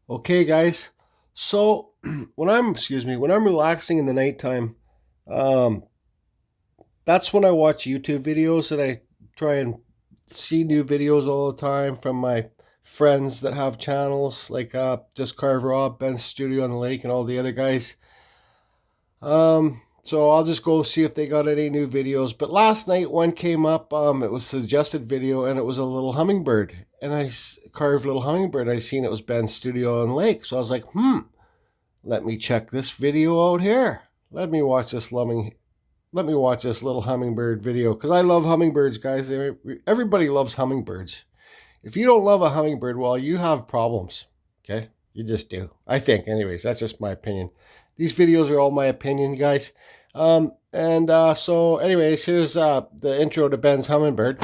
Okay, guys. So when I'm relaxing in the nighttime, um, that's when I watch YouTube videos and I try and see new videos all the time from my friends that have channels like just Carver, Ben's Studio on the Lake, and all the other guys. So I'll just go see if they got any new videos. But last night one came up. It was a suggested video, and it was a little hummingbird, and carved little hummingbird. I seen it was Ben's Studio on the Lake, so I was like, let me check this video out here. Let me watch this little hummingbird video because I love hummingbirds, guys. Everybody loves hummingbirds. If you don't love a hummingbird, well, you have problems. Okay, you just do. I think, anyways. That's just my opinion. These videos are all my opinion, guys. So, anyways, here's the intro to Ben's hummingbird.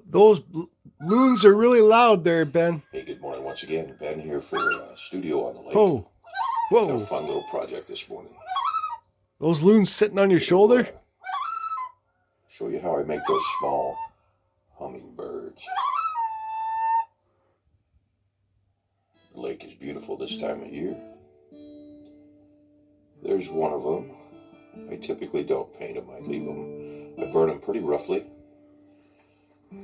Those loons are really loud there, Ben. Hey, good morning once again. Ben here for Studio on the Lake. Oh, whoa. Got a fun little project this morning. Those loons sitting on your shoulder? Show you how I make those small hummingbirds. The lake is beautiful this time of year. There's one of them. I typically don't paint them. I leave them. I burn them pretty roughly.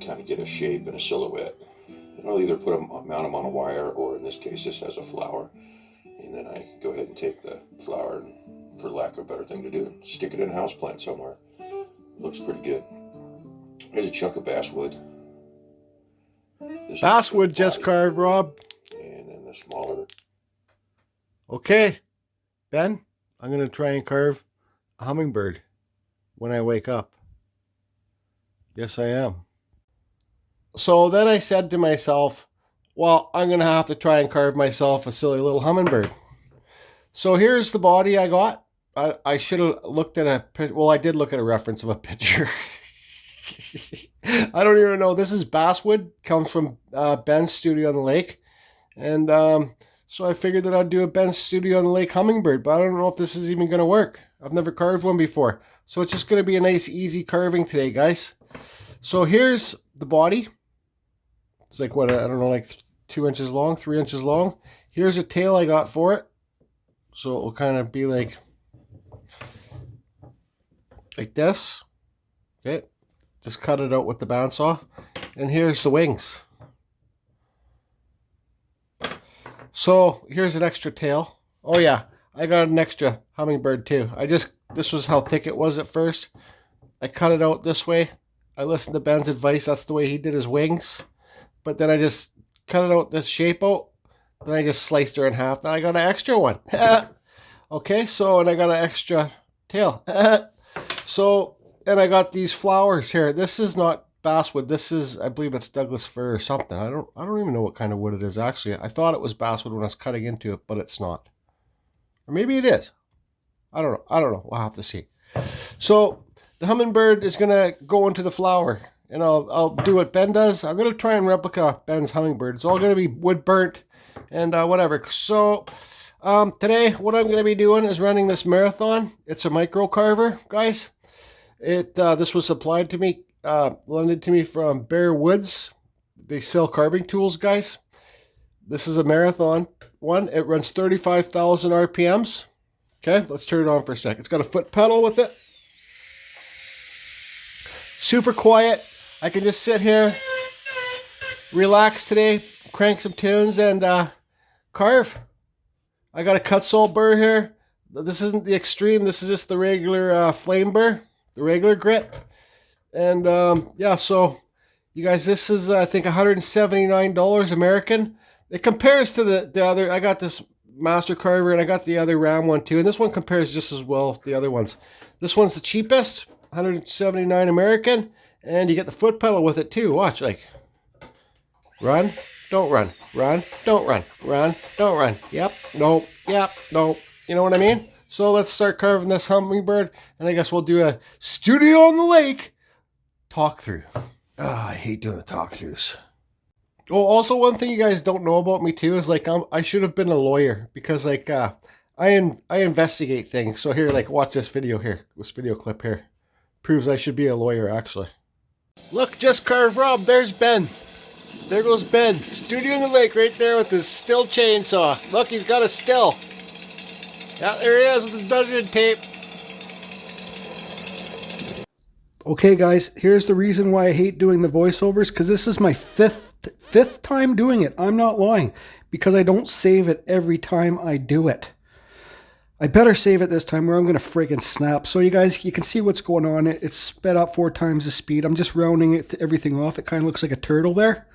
Kind of get a shape and a silhouette. And I'll either mount them on a wire, or in this case this has a flower, and then I go ahead and take the flower and, for lack of a better thing to do, stick it in a houseplant somewhere. Looks pretty good. Here's a chunk of basswood. Basswood just carved, Rob. And then the smaller. Okay, Ben, I'm going to try and carve a hummingbird when I wake up. Yes, I am. So then I said to myself, well, I'm going to have to try and carve myself a silly little hummingbird. So here's the body I got. I should have looked at I did look at a reference of a picture. I don't even know. This is basswood, comes from Ben's Studio on the Lake. And so I figured that I'd do a Ben's Studio on the Lake hummingbird, but I don't know if this is even going to work. I've never carved one before. So it's just going to be a nice, easy carving today, guys. So here's the body. It's like, what, I don't know, like 2 inches long, 3 inches long. Here's a tail I got for it. So it will kind of be like this. Okay. Just cut it out with the bandsaw. And here's the wings. So here's an extra tail. Oh yeah, I got an extra hummingbird too. This was how thick it was at first. I cut it out this way. I listened to Ben's advice. That's the way he did his wings. But then I just cut it out this shape out. Then I just sliced her in half. Now I got an extra one. Okay, so, and I got an extra tail. So, and I got these flowers here. This is not basswood. This is, I believe it's Douglas fir or something. I don't even know what kind of wood it is actually. I thought it was basswood when I was cutting into it, but it's not. Or maybe it is. I don't know. We'll have to see. So the hummingbird is gonna go into the flower, and I'll do what Ben does. I'm gonna try and replica Ben's hummingbird. It's all gonna be wood burnt and whatever. So today what I'm gonna be doing is running this marathon. It's a micro carver, guys. This was supplied to me, lended to me from Bear Woods. They sell carving tools, guys. This is a marathon one. It runs 35,000 RPMs. Okay, let's turn it on for a sec. It's got a foot pedal with it. Super quiet. I can just sit here, relax today, crank some tunes, and carve. I got a Kutzall burr here. This isn't the extreme. This is just the regular flame burr, the regular grit. And yeah, so you guys, this is I think $179 American. It compares to the other. I got this Master Carver and I got the other Ram one too, and this one compares just as well to the other ones. This one's the cheapest, $179 American, and you get the foot pedal with it too. Watch, like, run, don't run, run, don't run, run, don't run. Yep, nope, yep, nope. You know what I mean? So let's start carving this hummingbird, and I guess we'll do a Studio on the Lake talk through. I hate doing the talk throughs. Oh, also one thing you guys don't know about me too is like I should have been a lawyer because like I investigate things. So here, like watch this video here. This video clip here proves I should be a lawyer actually. Look, just carve Rob. There's Ben. There goes Ben. Studio in the lake right there with his still chainsaw. Look, he's got a still. Yeah, there he is with his measuring tape. Okay, guys, here's the reason why I hate doing the voiceovers, because this is my fifth time doing it. I'm not lying, because I don't save it every time I do it. I better save it this time or I'm going to friggin' snap. So you guys, you can see what's going on. It's sped up 4 times the speed. I'm just rounding everything off. It kind of looks like a turtle there.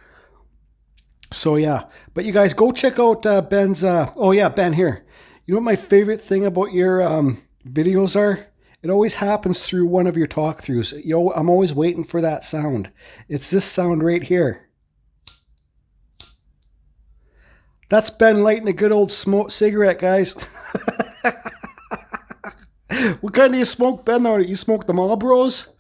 So yeah, but you guys go check out Ben's, oh yeah, Ben here. You know what my favorite thing about your videos are? It always happens through one of your talk-throughs. I'm always waiting for that sound. It's this sound right here. That's Ben lighting a good old cigarette, guys. What kind do you smoke, Ben? You smoke the Marlboros?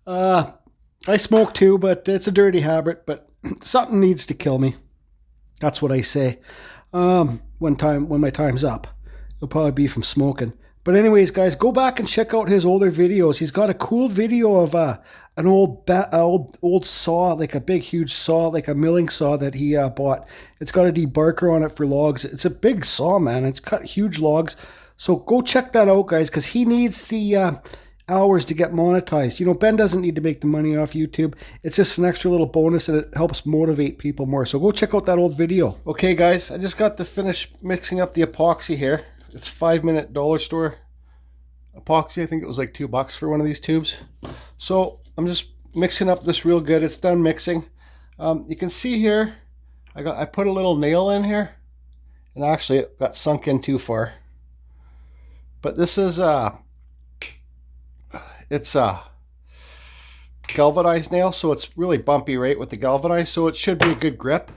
I smoke too, but it's a dirty habit. But something needs to kill me. That's what I say. When my time's up, it'll probably be from smoking. But anyways, guys, go back and check out his older videos. He's got a cool video of an old saw, like a big, huge saw, like a milling saw that he bought. It's got a debarker on it for logs. It's a big saw, man. It's cut huge logs. So go check that out, guys, because he needs the hours to get monetized. You know, Ben doesn't need to make the money off YouTube. It's just an extra little bonus, and it helps motivate people more. So go check out that old video. Okay, guys, I just got to finish mixing up the epoxy here. It's 5-minute dollar store epoxy. I think it was like $2 for one of these tubes. So I'm just mixing up this real good. It's done mixing. You can see here, I put a little nail in here, and actually it got sunk in too far. But this is it's galvanized nail, so it's really bumpy, right, with the galvanized. So it should be a good grip.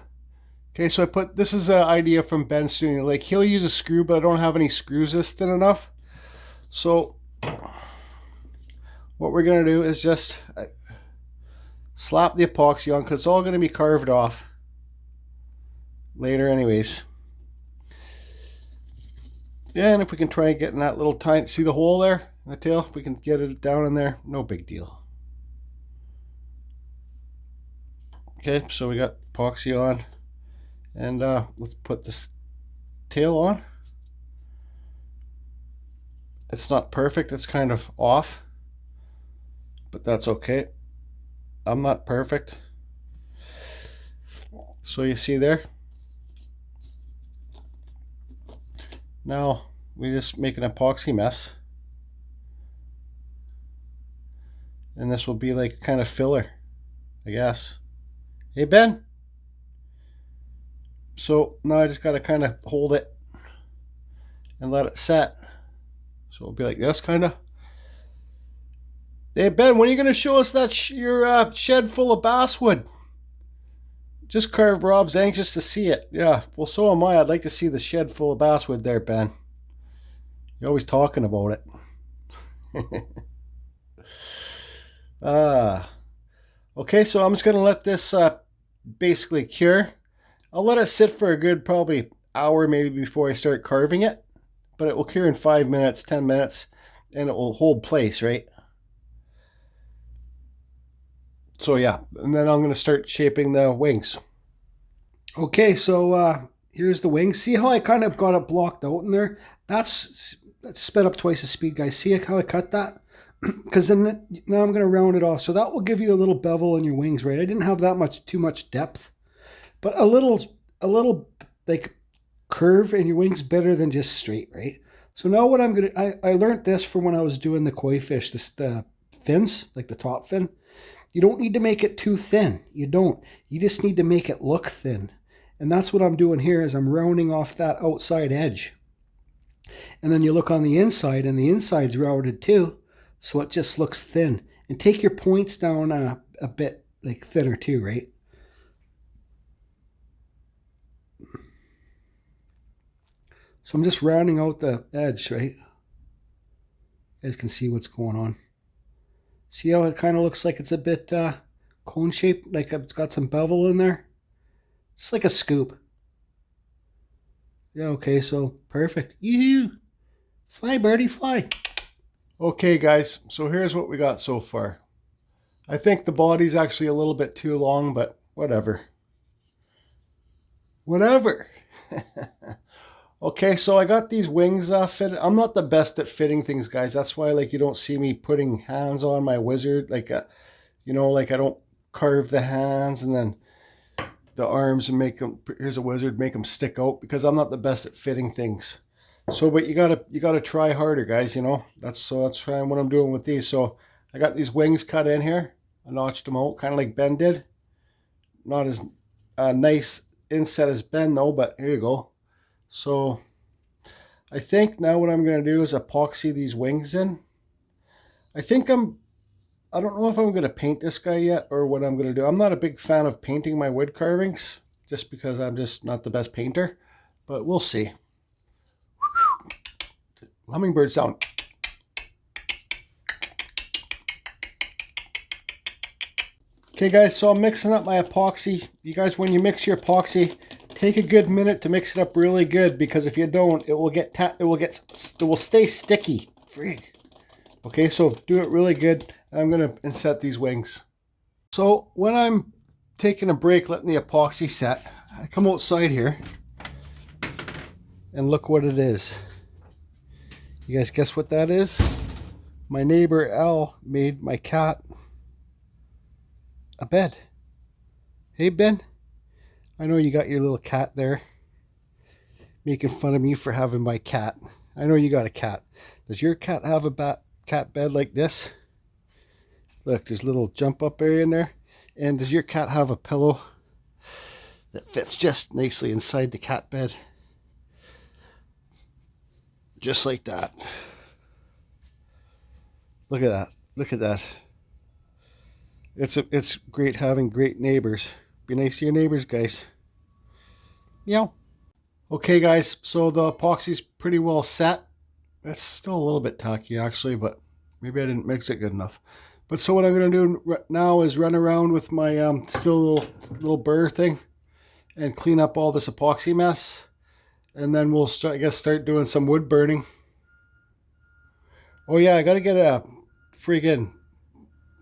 Okay, so this is an idea from Ben Studio. Like, he'll use a screw, but I don't have any screws this thin enough. So what we're going to do is just slap the epoxy on, because it's all going to be carved off later anyways. Yeah, and if we can try and get in that little tiny, see the hole there in the tail? If we can get it down in there, no big deal. Okay, so we got epoxy on. And let's put this tail on. It's not perfect, it's kind of off, but that's okay. I'm not perfect. So you see there? Now we just make an epoxy mess. And this will be like kind of filler, I guess. Hey, Ben? So now I just got to kind of hold it and let it set. So it'll be like this kind of. Hey, Ben, when are you going to show us that your shed full of basswood? Just Carve Rob's anxious to see it. Yeah, well, so am I. I'd like to see the shed full of basswood there, Ben. You're always talking about it. Okay, so I'm just going to let this basically cure. I'll let it sit for a good probably hour maybe before I start carving it. But it will cure in 5 minutes, 10 minutes, and it will hold place, right? So yeah, and then I'm going to start shaping the wings. Okay, so here's the wings. See how I kind of got it blocked out in there? That's sped up twice the speed, guys. See how I cut that? Because then now I'm going to round it off. So that will give you a little bevel in your wings, right? I didn't have that too much depth. But a little like curve in your wings better than just straight, right? So now what I'm gonna, I learned this from when I was doing the koi fish, the fins, like the top fin. You don't need to make it too thin. You don't. You just need to make it look thin. And that's what I'm doing here is I'm rounding off that outside edge. And then you look on the inside, and the inside's rounded too, so it just looks thin. And take your points down a bit like thinner too, right? So I'm just rounding out the edge, right? You guys can see what's going on. See how it kind of looks like it's a bit cone shaped, like it's got some bevel in there? Just like a scoop. Yeah, okay, so perfect. You fly, birdie, fly. Okay, guys, so here's what we got so far. I think the body's actually a little bit too long, but whatever. Whatever. Okay, so I got these wings fitted. I'm not the best at fitting things, guys. That's why, like, you don't see me putting hands on my wizard. Like, like I don't carve the hands and then the arms and make them. Here's a wizard, make them stick out because I'm not the best at fitting things. So, but you gotta try harder, guys. That's what I'm doing with these. So I got these wings cut in here. I notched them out, kind of like Ben did. Not as nice inset as Ben though, but here you go. So I think now what I'm going to do is epoxy these wings in. I don't know if I'm going to paint this guy yet or what I'm going to do. I'm not a big fan of painting my wood carvings just because I'm just not the best painter, but we'll see. Hummingbird sound. Okay guys, so I'm mixing up my epoxy. You guys, when you mix your epoxy, take a good minute to mix it up really good because if you don't, it will stay sticky. Frig. Okay, so do it really good. I'm gonna inset these wings. So when I'm taking a break, letting the epoxy set, I come outside here and look what it is. You guys guess what that is? My neighbor Al made my cat a bed. Hey Ben, I know you got your little cat there making fun of me for having my cat. I know you got a cat. Does your cat have a cat bed like this? Look, there's a little jump up area in there. And does your cat have a pillow that fits just nicely inside the cat bed? Just like that. Look at that. Look at that. It's great having great neighbors. Be nice to your neighbors, guys. Meow. Okay, guys, so the epoxy's pretty well set. It's still a little bit tacky, actually, but maybe I didn't mix it good enough. But so what I'm going to do now is run around with my still little burr thing and clean up all this epoxy mess. And then we'll start doing some wood burning. Oh yeah, I got to get a friggin'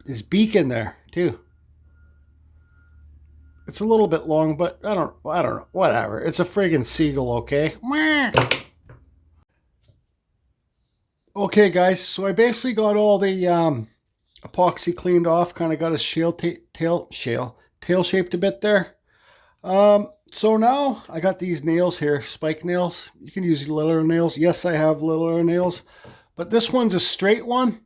his beak in there too. It's a little bit long, but I don't know, whatever. It's a friggin' seagull, okay? Okay, guys, so I basically got all the epoxy cleaned off, kind of got a tail shaped a bit there. So now I got these nails here, spike nails. You can use littler nails. Yes, I have littler nails, but this one's a straight one.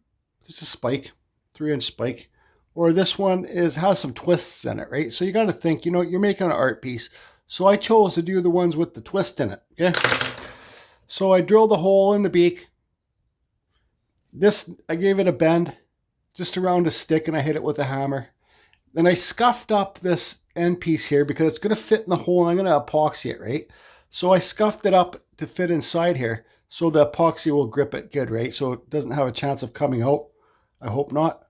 Just a spike, 3-inch spike. Or this one has some twists in it, right? So you got to think, you're making an art piece. So I chose to do the ones with the twist in it, okay? So I drilled a hole in the beak. I gave it a bend, just around a stick, and I hit it with a hammer. Then I scuffed up this end piece here because it's going to fit in the hole and I'm going to epoxy it, right? So I scuffed it up to fit inside here so the epoxy will grip it good, right? So it doesn't have a chance of coming out. I hope not.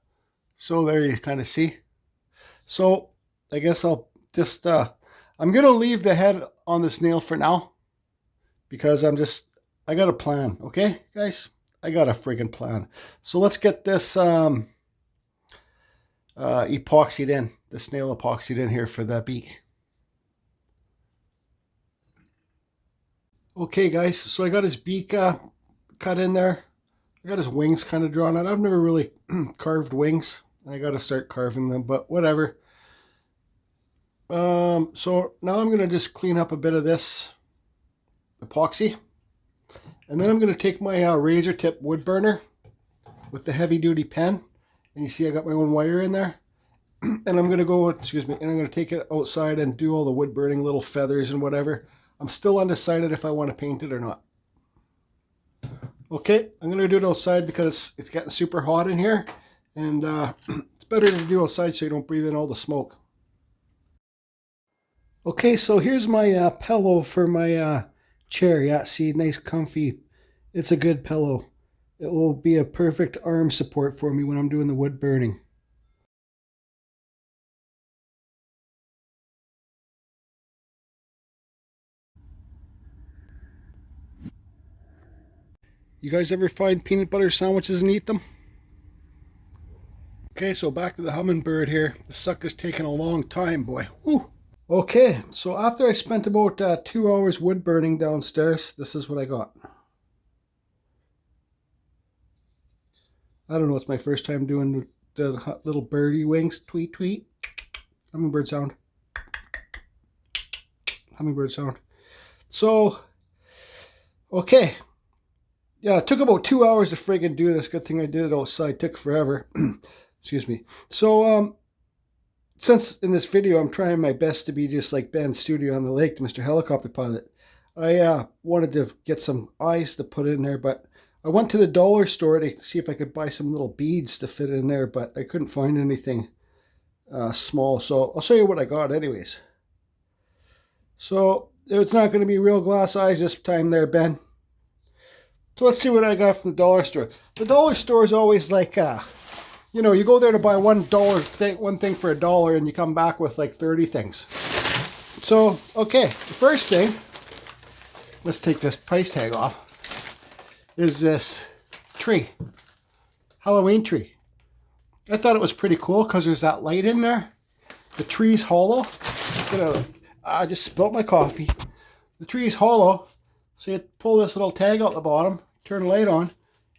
So there you kind of see. So I guess I'll just, I'm going to leave the head on this nail for now because I got a plan, okay, guys? I got a friggin' plan. So let's get this epoxied in, this nail epoxied in here for the beak. Okay guys, so I got his beak cut in there. I got his wings kind of drawn out. I've never really carved wings. I got to start carving them, but whatever. So now I'm going to just clean up a bit of this epoxy. And then I'm going to take my razor tip wood burner with the heavy duty pen. And you see I got my own wire in there. And I'm going to go, and I'm going to take it outside and do all the wood burning, little feathers and whatever. I'm still undecided if I want to paint it or not. Okay, I'm going to do it outside because it's getting super hot in here. And it's better to do outside so you don't breathe in all the smoke. Okay, so here's my pillow for my chair. Yeah, see, nice comfy. It's a good pillow. It will be a perfect arm support for me when I'm doing the wood burning. You guys ever find peanut butter sandwiches and eat them? Okay, so back to the hummingbird here. The sucker's taking a long time, boy. Woo. Okay, so after I spent about 2 hours wood burning downstairs, this is what I got. I don't know, it's my first time doing the little birdie wings. Tweet, tweet. Hummingbird sound. Hummingbird sound. So, okay. Yeah, it took about 2 hours to friggin' do this. Good thing I did it outside. It took forever. Excuse me. So, since in this video I'm trying my best to be just like Ben's studio on the lake, Mr. Helicopter Pilot, I wanted to get some eyes to put in there, but I went to the dollar store to see if I could buy some little beads to fit in there, but I couldn't find anything small. So I'll show you what I got anyways. So it's not going to be real glass eyes this time there, Ben. So let's see what I got from the dollar store. The dollar store is always like, you know, you go there to buy one thing for $1 and you come back with like 30 things. So, okay, the first thing, let's take this price tag off, is this tree, Halloween tree. I thought it was pretty cool because there's that light in there. The tree's hollow. I just spilled my coffee. The tree's hollow, so you pull this little tag out the bottom, turn the light on,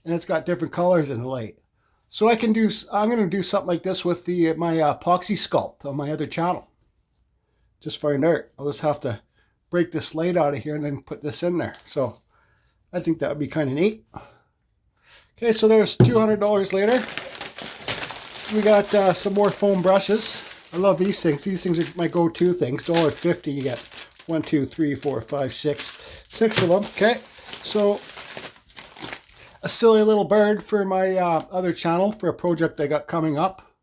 and it's got different colors in the light. So I'm going to do something like this with my epoxy sculpt on my other channel. Just for art. I'll just have to break this light out of here and then put this in there. So I think that would be kind of neat. Okay, so there's $200 later. We got some more foam brushes. I love these things. These things are my go-to things. $1.50, you get 1, 2, 3, 4, 5, 6 of them. Okay, so a silly little bird for my other channel for a project I got coming up.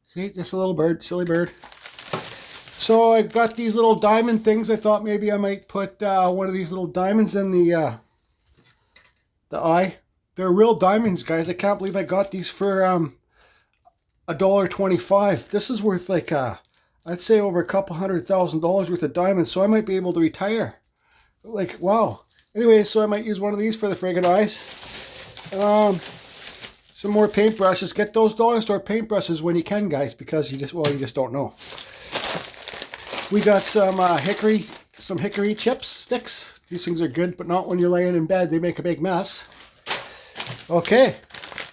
See, just a little bird, silly bird. So I got these little diamond things. I thought maybe I might put one of these little diamonds in the eye. They're real diamonds, guys. I can't believe I got these for $1.25. This is worth like I'd say over a couple $100,000 worth of diamonds. So I might be able to retire. Like, wow. Anyway, so I might use one of these for the friggin' eyes. Some more paintbrushes. Get those dollar store paintbrushes when you can, guys, because you just don't know. We got some hickory chips sticks. These things are good, but not when you're laying in bed. They make a big mess. Okay,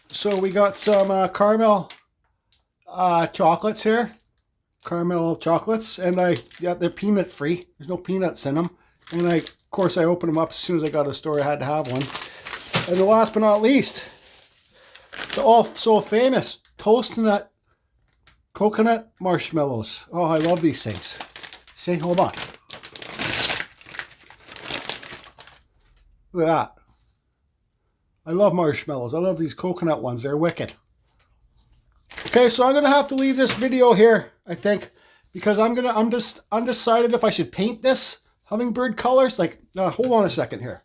so we got some caramel chocolates here. Caramel chocolates, and they're peanut free. There's no peanuts in them. And of course I opened them up as soon as I got to the store. I had to have one. And the last but not least, the all so famous toast nut coconut marshmallows. Oh, I love these things. See, hold on. Look at that. I love marshmallows. I love these coconut ones. They're wicked. Okay, so I'm gonna have to leave this video here, I think, because I'm just undecided if I should paint this hummingbird colors. Like, hold on a second here.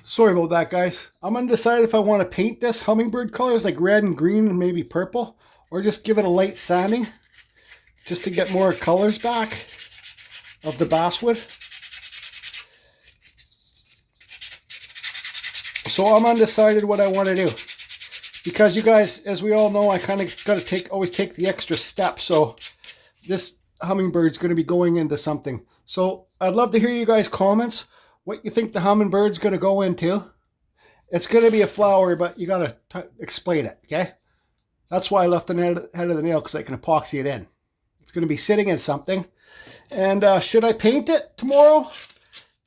Sorry about that, guys. I'm undecided if I want to paint this hummingbird colors like red and green and maybe purple, or just give it a light sanding, just to get more colors back of the basswood. So I'm undecided what I want to do. Because you guys, as we all know, I kind of got to always take the extra step. So this hummingbird's going to be going into something. So I'd love to hear you guys' comments. What you think the hummingbird's going to go into. It's going to be a flower, but you got to explain it, okay? That's why I left the head of the nail, because I can epoxy it in. It's going to be sitting in something. And should I paint it tomorrow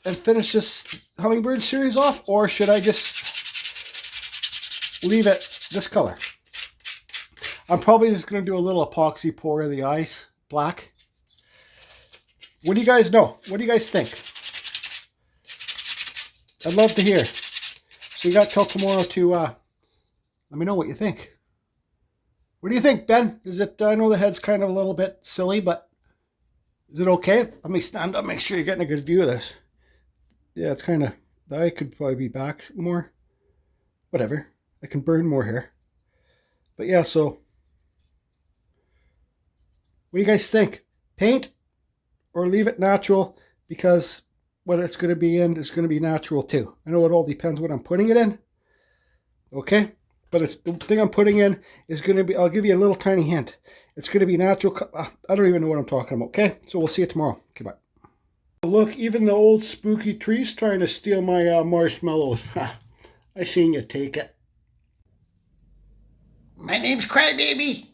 and finish this hummingbird series off? Or should I just leave it this color? I'm probably just going to do a little epoxy pour in the eyes, black. What do you guys know? What do you guys think? I'd love to hear. So you got till tomorrow to let me know what you think. What do you think, Ben? Is it? I know the head's kind of a little bit silly, but is it okay? Let me stand up, make sure you're getting a good view of this. Yeah, it's kind of, the eye could probably be back more. Whatever. I can burn more here. But yeah, so what do you guys think? Paint or leave it natural? Because what it's going to be in is going to be natural too. I know it all depends what I'm putting it in. Okay? But it's the thing I'm putting in is going to be, I'll give you a little tiny hint. It's going to be natural. I don't even know what I'm talking about. Okay? So we'll see you tomorrow. Okay, bye. Look, even the old spooky tree's trying to steal my marshmallows. I seen you take it. My name's Crybaby.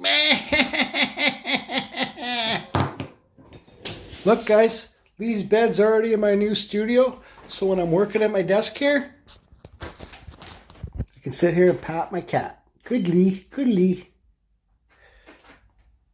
Look, guys, these beds are already in my new studio. So when I'm working at my desk here, I can sit here and pat my cat. Goodly, goodly.